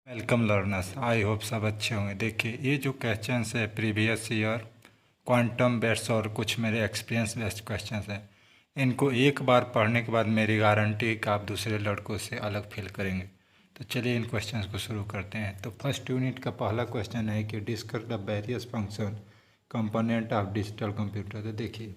Welcome learners, I hope सब अच्छे होंगे। देखिए, ये जो क्वेश्चंस है प्रीवियस ईयर क्वांटम बेस्ड और कुछ मेरे एक्सपीरियंस बेस्ड क्वेश्चंस हैं। इनको एक बार पढ़ने के बाद मेरी गारंटी कि आप दूसरे लड़कों से अलग फील करेंगे। तो चलिए इन क्वेश्चंस को शुरू करते हैं। तो फर्स्ट यूनिट का पहला क्वेश्चन है कि discuss the various function component of digital computer. तो देखिए,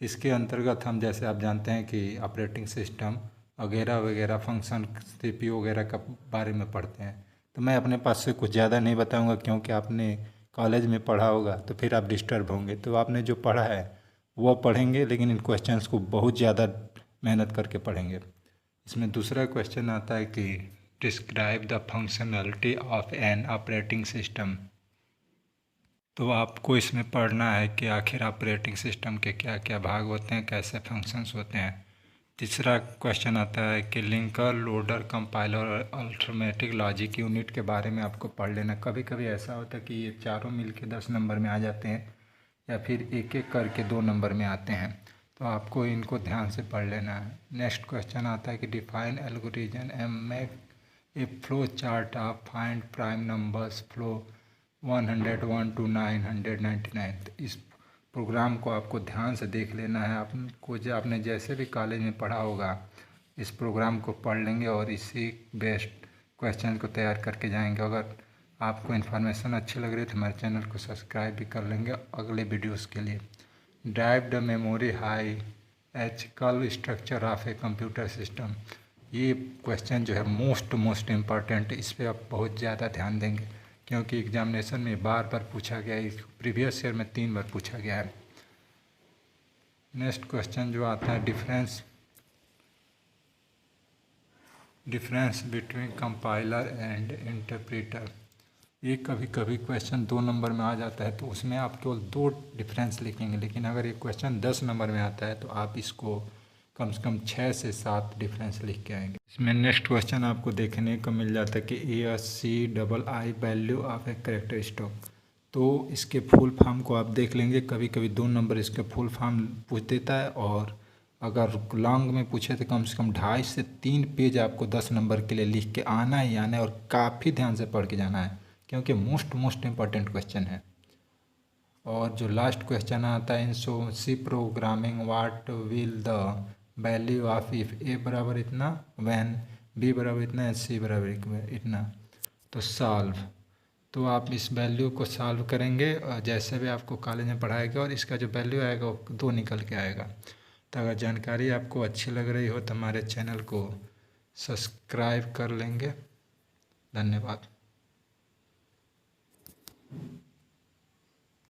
इसके अंतर्गत हम जैसे आप जानते हैं कि ऑपरेटिंग सिस्टम वगैरह वगैरह फंक्शन सीपीयू वगैरह का बारे में पढ़ते हैं। तो मैं अपने पास से कुछ ज़्यादा नहीं बताऊंगा, क्योंकि आपने कॉलेज में पढ़ा होगा तो फिर आप डिस्टर्ब होंगे। तो आपने जो पढ़ा है वो पढ़ेंगे, लेकिन इन क्वेश्चंस को बहुत ज़्यादा मेहनत करके पढ़ेंगे। इसमें दूसरा क्वेश्चन आता है कि describe the functionality of an operating system. तो आपको इसमें पढ़ना है कि आखिर ऑपरेटिंग सिस्टम के क्या क्या भाग होते हैं, कैसे फंक्शंस होते हैं। तीसरा क्वेश्चन आता है कि लिंकर, लोडर, कंपाइलर और अल्टरनेटिव लॉजिक यूनिट के बारे में आपको पढ़ लेना। कभी कभी ऐसा होता है कि ये चारों मिलके 10 नंबर में आ जाते हैं, या फिर एक एक करके 2 नंबर में आते हैं। तो आपको इनको ध्यान से पढ़ लेना है। नेक्स्ट क्वेश्चन आता है कि define algorithm and make a flow chart of find prime numbers flow 101 to 999। तो इस प्रोग्राम को आपको ध्यान से देख लेना है। आपको जो आपने जैसे भी कॉलेज में पढ़ा होगा, इस प्रोग्राम को पढ़ लेंगे और इसी बेस्ड क्वेश्चन को तैयार करके जाएंगे। अगर आपको इन्फॉर्मेशन अच्छी लग रही है तो हमारे चैनल को सब्सक्राइब भी कर लेंगे अगले वीडियोस के लिए। Drive the memory hierarchical structure of a computer system. ये क्वेश्चन जो है मोस्ट इम्पॉर्टेंट, इस पर आप बहुत ज़्यादा ध्यान देंगे, क्योंकि एग्जामिनेशन में बार बार पूछा गया है। प्रीवियस ईयर में 3 बार पूछा गया है। नेक्स्ट क्वेश्चन जो आता है difference between compiler and interpreter. ये कभी कभी क्वेश्चन 2 नंबर में आ जाता है, तो उसमें आप केवल 2 डिफरेंस लिखेंगे। लेकिन अगर ये क्वेश्चन 10 नंबर में आता है तो आप इसको कम से कम 6 से 7 डिफरेंस लिख के आएंगे। इसमें नेक्स्ट क्वेश्चन आपको देखने को मिल जाता है कि ASCII value of a character stock. तो इसके फुल फॉर्म को आप देख लेंगे। कभी कभी 2 नंबर इसका फुल फॉर्म पूछ देता है, और अगर लॉन्ग में पूछे तो कम से कम 2.5 से 3 पेज आपको 10 नंबर के लिए लिख के आना ही आना है, और काफ़ी ध्यान से पढ़ के जाना है, क्योंकि मोस्ट इम्पॉर्टेंट क्वेश्चन है। और जो लास्ट क्वेश्चन आता है in C programming what will the value of if a बराबर इतना, वैन बी बराबर इतना, सी बराबर इतना। तो सॉल्व, तो आप इस वैल्यू को सॉल्व करेंगे और जैसे भी आपको कॉलेज में पढ़ाएगा, और इसका जो वैल्यू आएगा वो 2 निकल के आएगा। तो अगर जानकारी आपको अच्छी लग रही हो तो हमारे चैनल को सब्सक्राइब कर लेंगे। धन्यवाद।